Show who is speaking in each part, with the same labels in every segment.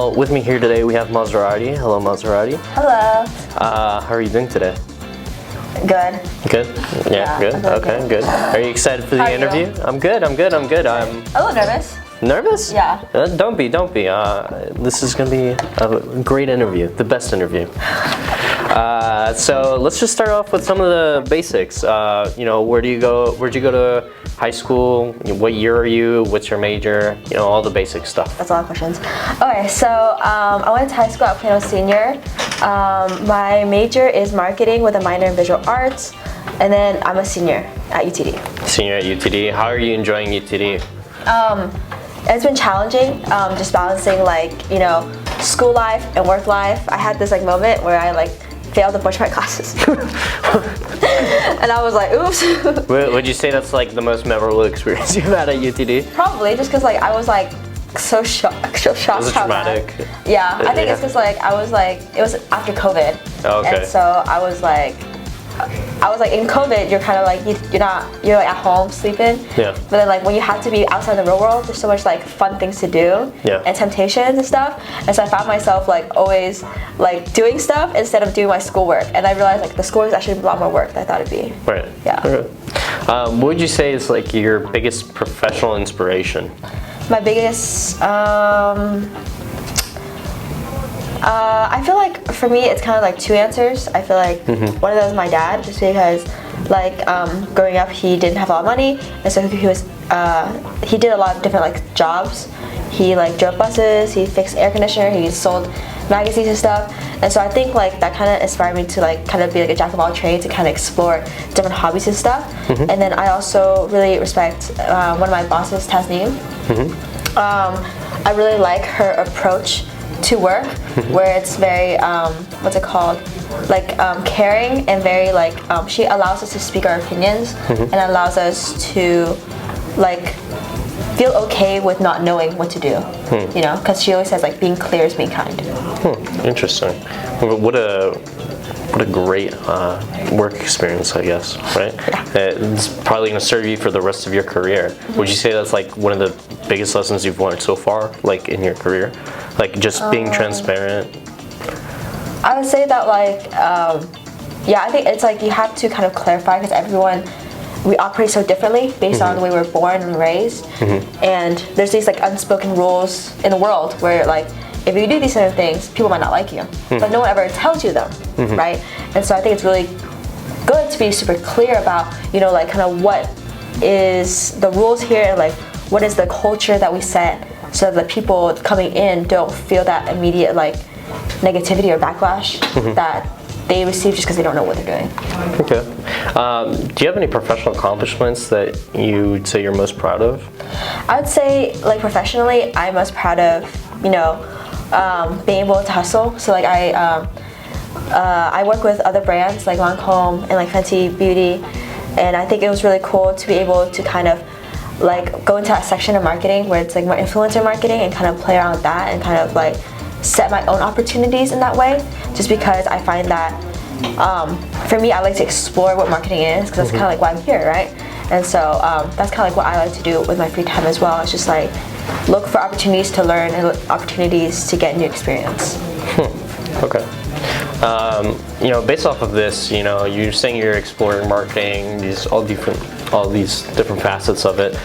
Speaker 1: Well, with me here today we have Maserati. Hello, Maserati.
Speaker 2: Hello.
Speaker 1: How are you doing today?
Speaker 2: Good.
Speaker 1: Good? Yeah, good. Okay, good. Are you excited for the interview? I'm good. I'm a
Speaker 2: little nervous.
Speaker 1: Nervous?
Speaker 2: Yeah.
Speaker 1: Don't be. This is gonna be a great interview, the best interview. So let's just start off with some of the basics. Where'd you go to high school? What year are you? What's your major? All the basic stuff.
Speaker 2: That's a lot of questions. Okay, so I went to high school at Plano Senior. My major is marketing with a minor in visual arts, and then I'm a senior at UTD.
Speaker 1: Senior at UTD. How are you enjoying UTD?
Speaker 2: It's been challenging, just balancing school life and work life. I had this moment where I failed a bunch of my classes. And I was like, oops.
Speaker 1: Would you say that's the most memorable experience you've had at UTD?
Speaker 2: Probably, just because I was so shocked.
Speaker 1: Was it traumatic?
Speaker 2: Yeah, I think it's because it was after COVID.
Speaker 1: Oh, okay.
Speaker 2: And so I was in COVID, you're kind of you're at home sleeping.
Speaker 1: Yeah.
Speaker 2: But then when you have to be outside the real world, there's so much fun things to do.
Speaker 1: Yeah.
Speaker 2: And temptations and stuff. And so I found myself always doing stuff instead of doing my schoolwork. And I realized the schoolwork is actually a lot more work than I thought it'd be.
Speaker 1: Right.
Speaker 2: Yeah.
Speaker 1: Okay. What would you say is your biggest professional inspiration?
Speaker 2: My biggest, I feel for me it's kind of two answers. I feel one of those is my dad, just because growing up he didn't have a lot of money, and so he did a lot of different jobs. He drove buses, he fixed air conditioner, he sold magazines and stuff. And so I think that kind of inspired me to kind of be a jack of all trades, to kind of explore different hobbies and stuff. And then I also really respect one of my bosses, Tasneem. I really like her approach to work, where it's very caring and very she allows us to speak our opinions and allows us to feel okay with not knowing what to do. Because she always says being clear is being kind.
Speaker 1: Interesting. What a great work experience, I guess, right? Yeah. It's probably going to serve you for the rest of your career. Would you say that's one of the biggest lessons you've learned so far, in your career? Just being transparent?
Speaker 2: I would say that I think it's you have to kind of clarify, because we operate so differently based on the way we're born and raised. And there's these unspoken rules in the world where if you do these kind of things, people might not like you, but no one ever tells you them, right? And so I think it's really good to be super clear about, kind of what is the rules here, and what is the culture that we set, so that the people coming in don't feel that immediate negativity or backlash that they receive just because they don't know what they're doing.
Speaker 1: Okay. Do you have any professional accomplishments that you would say you're most proud of?
Speaker 2: I would say professionally, I'm most proud of being able to hustle. So I work with other brands like Lancome and Fenty Beauty, and I think it was really cool to be able to kind of go into that section of marketing where it's more influencer marketing, and kind of play around with that, and kind of set my own opportunities in that way, just because I find that for me, I like to explore what marketing is, because that's kind of why I'm here, right? And so that's kind of what I like to do with my free time as well. It's just look for opportunities to learn and opportunities to get new experience.
Speaker 1: Okay. Based off of this, you're saying you're exploring marketing, all these different facets of it.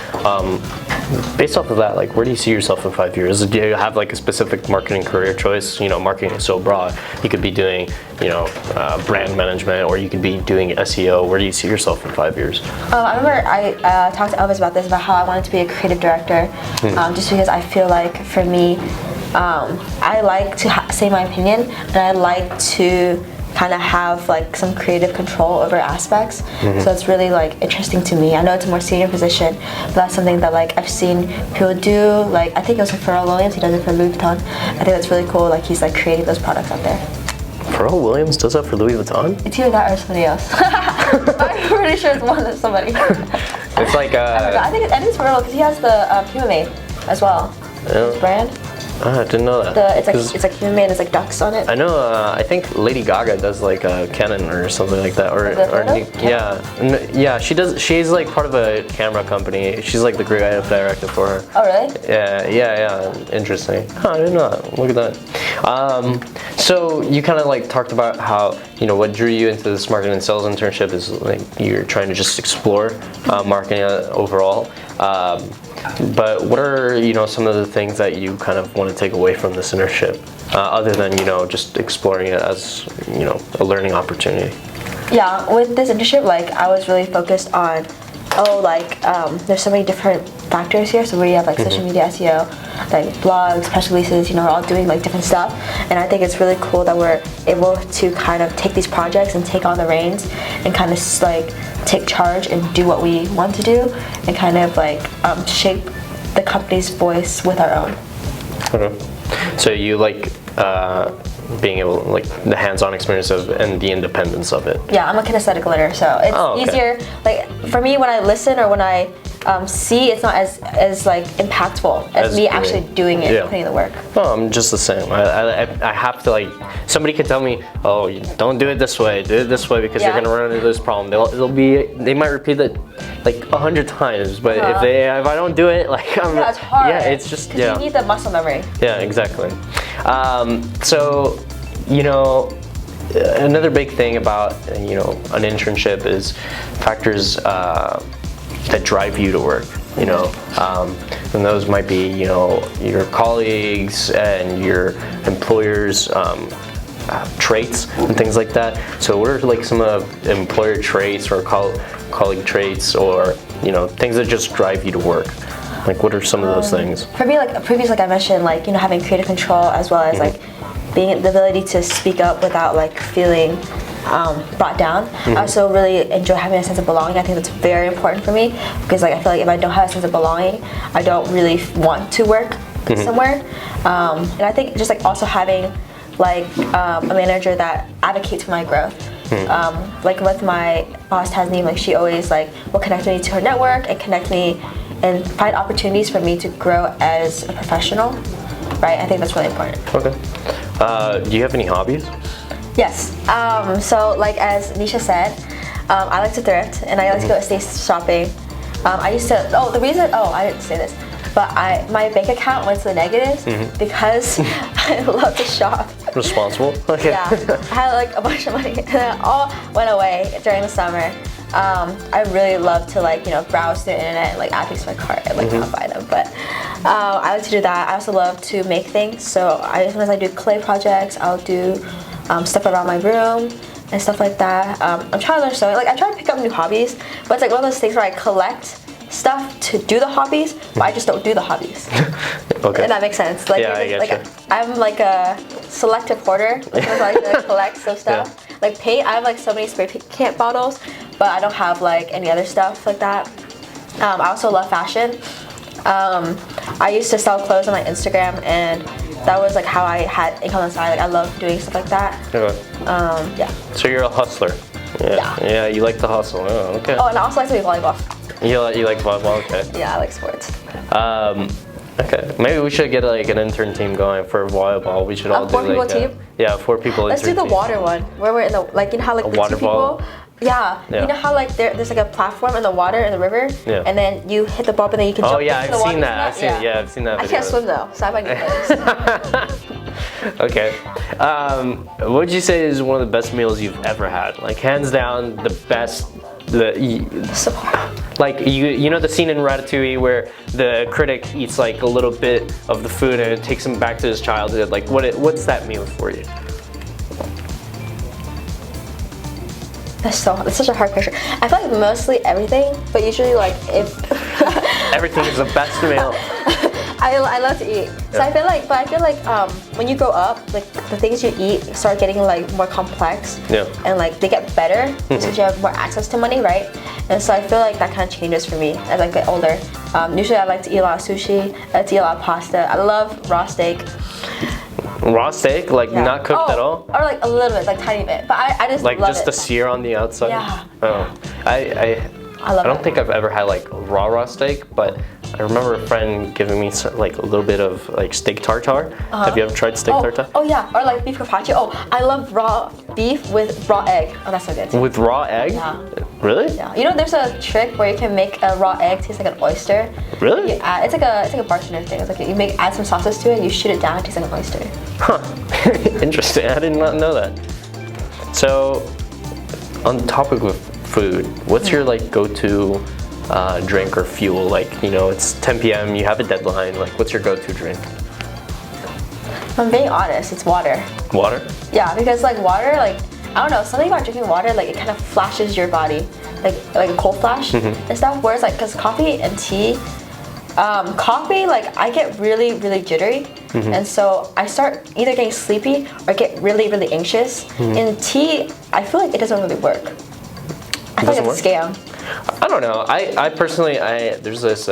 Speaker 1: Based off of that, where do you see yourself in 5 years? Do you have a specific marketing career choice? Marketing is so broad. You could be doing, brand management, or you could be doing SEO. Where do you see yourself in 5 years? I
Speaker 2: remember I talked to Elvis about this, about how I wanted to be a creative director, just because I feel for me, I like to say my opinion, and I like to kind of have some creative control over aspects. So it's really interesting to me. I know it's a more senior position, but that's something that I've seen people do. I think it was Pharrell Williams, he does it for Louis Vuitton. I think that's really cool. He's creating those products out there.
Speaker 1: Pharrell Williams does that for Louis Vuitton?
Speaker 2: It's either that or somebody else. I'm pretty sure it's somebody.
Speaker 1: It's
Speaker 2: I think it's Pharrell, because he has the Puma Made as well.
Speaker 1: Yeah.
Speaker 2: His brand.
Speaker 1: I didn't know that.
Speaker 2: It's like human, it's like ducks on it.
Speaker 1: I know. I think Lady Gaga does like a Canon or something like that, yeah. She does. She's like part of a camera company. She's like the creative director for her.
Speaker 2: Oh really?
Speaker 1: Yeah. Interesting. Huh, I didn't know that. Look at that. So you kind of like talked about how what drew you into this marketing and sales internship is like you're trying to just explore marketing overall. But what are some of the things that you kind of want to take away from this internship, other than just exploring it as a learning opportunity?
Speaker 2: Yeah, with this internship, like I was really focused on there's so many different factors here. So we have like social media SEO, like blogs, press releases. We're all doing like different stuff, and I think it's really cool that we're able to kind of take these projects and take on the reins and kind of like take charge and do what we want to do and kind of like shape the company's voice with our own.
Speaker 1: Okay. So you like being able, like the hands-on experience of and the independence of it.
Speaker 2: Yeah, I'm a kinesthetic learner, so it's easier. Like for me, when I listen or when I see, it's not as like impactful as me actually doing it, and putting in the work.
Speaker 1: Oh, I'm just the same. I have to like, somebody could tell me, oh, don't do it this way, do it this way, because you're gonna run into this problem. They might repeat it like 100 times, but if I don't do it, like
Speaker 2: it's hard.
Speaker 1: Yeah, it's just
Speaker 2: you need the muscle memory.
Speaker 1: Yeah, exactly. So another big thing about an internship is factors that drive you to work. And those might be your colleagues and your employers' traits and things like that. So what are like some of the employer traits or colleague traits or things that just drive you to work? Like what are some of those things? For
Speaker 2: me, like previous, like I mentioned, like having creative control as well as like being the ability to speak up without like feeling brought down. I also really enjoy having a sense of belonging. I think that's very important for me because like I feel like if I don't have a sense of belonging, I don't really want to work somewhere. And I think just like also having like a manager that advocates for my growth. Like with my boss Tasneem, like she always like will connect me to her network and connect me and find opportunities for me to grow as a professional. Right? I think that's really important.
Speaker 1: Okay. Do you have any hobbies?
Speaker 2: Yes. So like as Nisha said, I like to thrift and I like to go estate shopping. I used to. I didn't say this, but my bank account went to the negatives because I love to shop.
Speaker 1: Responsible. Okay.
Speaker 2: Yeah. I had like a bunch of money and it all went away during the summer. I really love to like browse the internet and like add things to my cart and like not buy them, but I like to do that. I also love to make things, so sometimes I do clay projects. I'll do stuff around my room and stuff like that. I'm trying to learn sewing. Like I try to pick up new hobbies, but it's like one of those things where I collect stuff to do the hobbies, but I just don't do the hobbies.
Speaker 1: Okay.
Speaker 2: If that makes sense. Like,
Speaker 1: yeah, I get you.
Speaker 2: I'm like a selective hoarder. Like I like to collect some stuff. Yeah. Like paint, I have like so many spray paint bottles, but I don't have like any other stuff like that. I also love fashion. I used to sell clothes on my Instagram, and that was like how I had income on the side. Like I love doing stuff like that.
Speaker 1: Okay.
Speaker 2: Yeah.
Speaker 1: So you're a hustler. Yeah, you like to hustle. Oh, okay.
Speaker 2: Oh, and I also like to be volleyball.
Speaker 1: You like volleyball? Okay.
Speaker 2: Yeah, I like sports.
Speaker 1: Okay. Maybe we should get like an intern team going for volleyball. We should all do like
Speaker 2: 4 people team?
Speaker 1: Yeah, 4 people.
Speaker 2: Let's do the water one where we're in the like how like the
Speaker 1: water
Speaker 2: 2 people.
Speaker 1: ball.
Speaker 2: Yeah. You know how like there's like a platform in the water in the river, and then you hit the ball and then you can jump into the water.
Speaker 1: I've seen that.
Speaker 2: I can't swim though, so I might need those.
Speaker 1: Okay. What would you say is one of the best meals you've ever had? Like hands down, the best.
Speaker 2: So hard.
Speaker 1: Like you know the scene in Ratatouille where the critic eats like a little bit of the food and it takes him back to his childhood. Like what's that meal for you?
Speaker 2: That's such a hard question. I feel like mostly everything, but usually like if
Speaker 1: everything is the best meal.
Speaker 2: I love to eat. So I feel like when you grow up, like the things you eat start getting like more complex. Yeah. And like they get better since you have more access to money, right? And so I feel like that kind of changes for me as I get older. Usually I like to eat a lot of sushi. I like to eat a lot of pasta. I love raw steak.
Speaker 1: Raw steak, like not cooked at all?
Speaker 2: Or like a little bit, like tiny bit. But I just
Speaker 1: like
Speaker 2: love
Speaker 1: just
Speaker 2: it.
Speaker 1: the sear on the outside?
Speaker 2: Yeah.
Speaker 1: Oh. I don't think I've ever had like raw steak, but I remember a friend giving me like a little bit of like steak tartare. Have you ever tried steak tartare?
Speaker 2: Oh yeah, or like beef carpaccio. Oh, I love raw beef with raw egg. Oh, that's so good.
Speaker 1: With raw egg?
Speaker 2: Yeah.
Speaker 1: Really?
Speaker 2: Yeah. You know, there's a trick where you can make a raw egg taste like an oyster.
Speaker 1: Really?
Speaker 2: It's like a bartender thing. It's like you add some sauces to it, you shoot it down, it tastes like an oyster.
Speaker 1: Huh. Interesting. I did not know that. So, on the topic of food, what's your like go-to drink or fuel? Like, you know, it's 10 p.m. You have a deadline. Like, what's your go-to drink?
Speaker 2: If I'm being honest, it's water.
Speaker 1: Water?
Speaker 2: Yeah, because like water, like I don't know, something about drinking water, like it kind of flashes your body, like a cold flash and stuff. Whereas like, cause coffee and tea, coffee, like I get really, really jittery, and so I start either getting sleepy or get really, really anxious. In tea, I feel like it doesn't really work. I feel like it's a scam.
Speaker 1: I don't know. I personally, there's this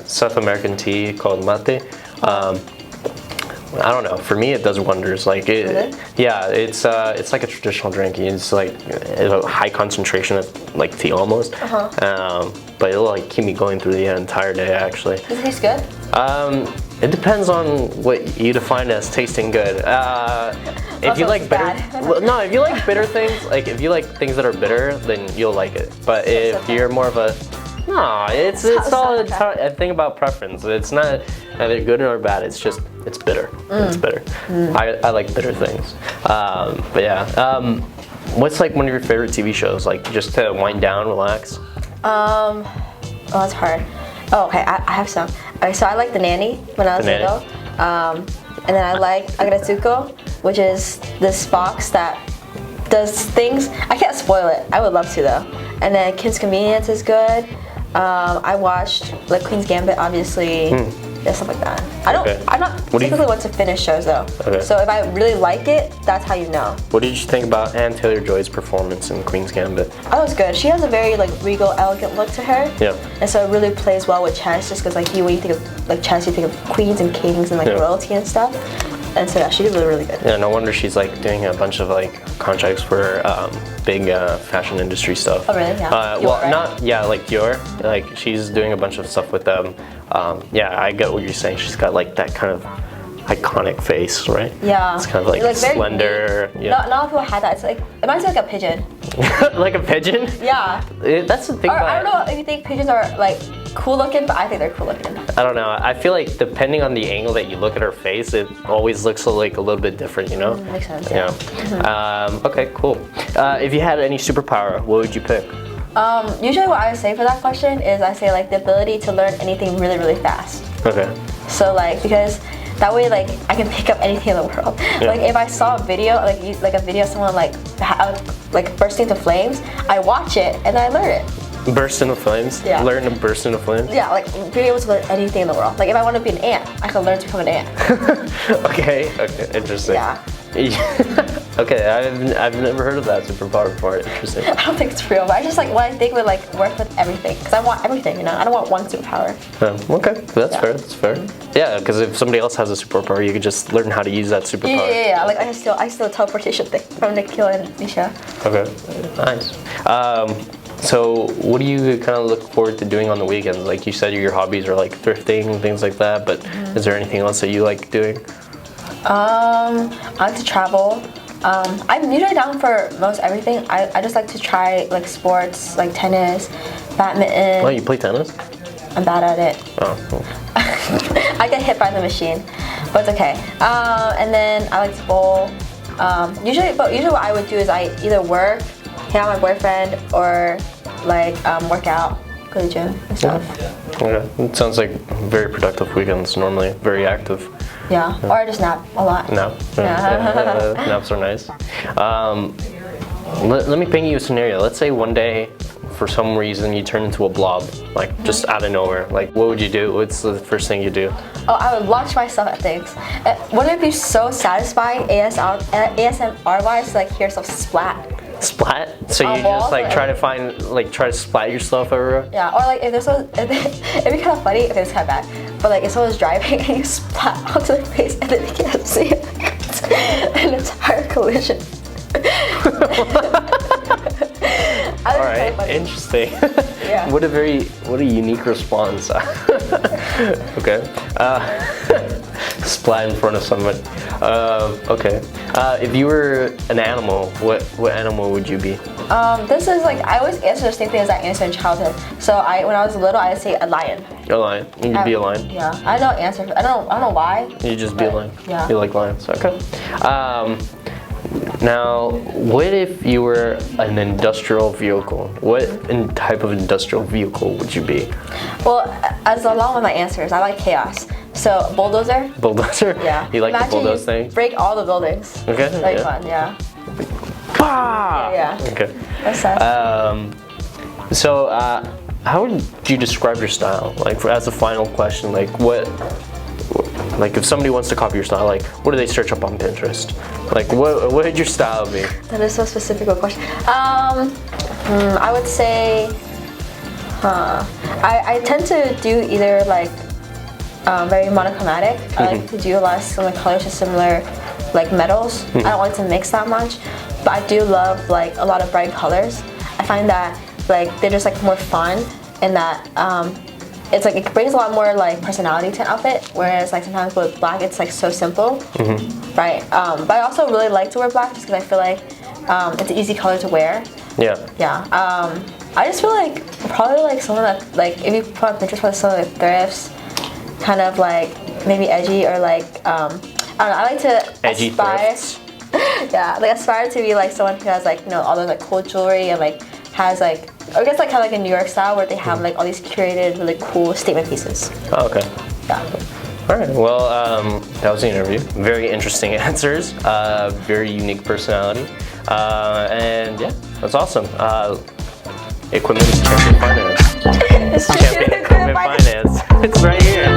Speaker 1: South American tea called mate. I don't know. For me, it does wonders. Like
Speaker 2: Really?
Speaker 1: yeah, it's like a traditional drink. It's like a high concentration of like tea almost. But it'll like keep me going through the entire day. Actually.
Speaker 2: Does it taste good?
Speaker 1: It depends on what you define as tasting good. If you like bitter,
Speaker 2: bad.
Speaker 1: no, if you like bitter things, like if you like things that are bitter, then you'll like it. But if you're more of a no, it's all a thing about preference. It's not either good or bad. It's just it's bitter. It's bitter. I like bitter things. But yeah, what's like one of your favorite TV shows? Like just to wind down, relax.
Speaker 2: Oh, that's hard. Oh, okay, I have some. Okay, so I like The Nanny when I was little. And then I like Agretsuko, which is this fox that does things. I can't spoil it. I would love to though. And then Kim's Convenience is good. I watched like Queen's Gambit, obviously. Yeah, stuff like that. I'm not typically one to finish shows though.
Speaker 1: Okay.
Speaker 2: So if I really like it, that's how you know.
Speaker 1: What did you think about Anne Taylor-Joy's performance in Queen's Gambit?
Speaker 2: Oh, it was good. She has a very like regal, elegant look to her.
Speaker 1: Yeah.
Speaker 2: And so it really plays well with chess, just because like when you think of like chess, you think of queens and kings and like royalty and stuff. And so yeah, she did really good.
Speaker 1: Yeah, no wonder she's like doing a bunch of like contracts for big fashion industry stuff.
Speaker 2: Oh really? Yeah.
Speaker 1: Well,
Speaker 2: right?
Speaker 1: not like Dior. Like she's doing a bunch of stuff with them. Yeah, I get what you're saying. She's got like that kind of iconic face, right?
Speaker 2: Yeah.
Speaker 1: It's kind of like slender.
Speaker 2: Yeah. Not a lot of people had that. It's like it reminds me of like a pigeon.
Speaker 1: Like a pigeon?
Speaker 2: Yeah.
Speaker 1: That's the thing about
Speaker 2: I don't know if you think pigeons are like cool looking, but I think they're cool looking.
Speaker 1: I don't know. I feel like depending on the angle that you look at her face, it always looks like a little bit different, you know?
Speaker 2: Makes sense. Yeah.
Speaker 1: Okay, cool. If you had any superpower, what would you pick?
Speaker 2: Usually what I would say for that question is I say like the ability to learn anything really, really fast.
Speaker 1: Okay.
Speaker 2: So like because that way like I can pick up anything in the world.
Speaker 1: Yeah.
Speaker 2: Like if I saw a video like a video of someone like bursting into flames, I watch it and I learn it.
Speaker 1: Burst into flames?
Speaker 2: Yeah.
Speaker 1: Learn to burst into flames?
Speaker 2: Yeah, like being able to learn anything in the world. Like if I want to be an ant, I can learn to become an ant.
Speaker 1: Okay, interesting.
Speaker 2: Yeah.
Speaker 1: Okay, I've never heard of that superpower before. Interesting.
Speaker 2: I don't think it's real, but I just like what I think would like work with everything because I want everything, you know. I don't want one superpower.
Speaker 1: Okay, that's fair. That's fair. Yeah, because if somebody else has a superpower, you could just learn how to use that superpower.
Speaker 2: Yeah. Like I still teleportation thing from Nikhil and Nisha.
Speaker 1: Okay, nice. So what do you kind of look forward to doing on the weekends? Like you said, your hobbies are like thrifting and things like that, but is there anything else that you like doing?
Speaker 2: I like to travel. I'm usually down for most everything. I just like to try like sports, like tennis, badminton.
Speaker 1: Oh, you play tennis?
Speaker 2: I'm bad at it.
Speaker 1: Oh. Cool.
Speaker 2: I get hit by the machine, but it's okay. And then I like to bowl. Usually what I would do is I either work, hang out with my boyfriend, or like work out, go to the gym and stuff.
Speaker 1: Okay. It sounds like very productive weekends normally, very active.
Speaker 2: Yeah, or I just nap a lot.
Speaker 1: Nap.
Speaker 2: Yeah.
Speaker 1: Naps are nice. Let me paint you a scenario. Let's say one day, for some reason, you turn into a blob, like just out of nowhere. Like, what would you do? What's the first thing you do?
Speaker 2: Oh, I would launch myself at things. Wouldn't it be so satisfying ASMR-wise to like hear yourself splat?
Speaker 1: Splat? So you just like try to splat yourself everywhere?
Speaker 2: Yeah, or like if it'd be kind of funny if it's kind of bad. But like if someone's driving and you splat onto their face and then you can't see an entire collision.
Speaker 1: All
Speaker 2: think
Speaker 1: right,
Speaker 2: it's funny.
Speaker 1: interesting.
Speaker 2: Yeah.
Speaker 1: What a unique response. Okay. Splat in front of someone. Okay. If you were an animal, what animal would you be?
Speaker 2: This is like I always answer the same thing as I answered in childhood. So when I was little, I'd say a lion.
Speaker 1: A lion. You'd be a lion.
Speaker 2: Yeah, I don't answer. I don't know why.
Speaker 1: You just be a
Speaker 2: but,
Speaker 1: lion.
Speaker 2: Yeah.
Speaker 1: You like lions. Okay. Now, what if you were an industrial vehicle? What type of industrial vehicle would you be?
Speaker 2: Well, as along with my answers, I like chaos. So bulldozer.
Speaker 1: Bulldozer?
Speaker 2: Yeah.
Speaker 1: You like the
Speaker 2: Imagine
Speaker 1: bulldoze
Speaker 2: you
Speaker 1: thing?
Speaker 2: break all the buildings.
Speaker 1: Okay.
Speaker 2: Very
Speaker 1: Yeah.
Speaker 2: fun. Yeah.
Speaker 1: Pah!
Speaker 2: Yeah.
Speaker 1: Okay.
Speaker 2: That's us.
Speaker 1: So, how would you describe your style? Like, as a final question, like like if somebody wants to copy your style, like what do they search up on Pinterest? Like, what would your style be?
Speaker 2: That is so specific a question. I would say, I tend to do either like very monochromatic. I like to do a lot of similar colors to similar like metals. I don't like to mix that much, but I do love like a lot of bright colors. I find that like they're just like more fun, and that it's like it brings a lot more like personality to an outfit. Whereas like sometimes with black, it's like so simple, right? But I also really like to wear black just because I feel like it's an easy color to wear.
Speaker 1: Yeah.
Speaker 2: Yeah. I just feel like probably like someone that like if you put on Pinterest, probably some of the thrifts, kind of like maybe edgy or like I don't know. I like to
Speaker 1: Edgy
Speaker 2: aspire.
Speaker 1: thrifts.
Speaker 2: Yeah, like aspire to be like someone who has like all those like cool jewelry and like has like I guess like kind of like a New York style where they have like all these curated really cool statement pieces.
Speaker 1: Oh, okay.
Speaker 2: Yeah.
Speaker 1: All right. Well, that was the interview. Very interesting answers. Very unique personality. And yeah, that's awesome. Equipment Champion Finance.
Speaker 2: It's
Speaker 1: Champion Equipment Finance. It's right here.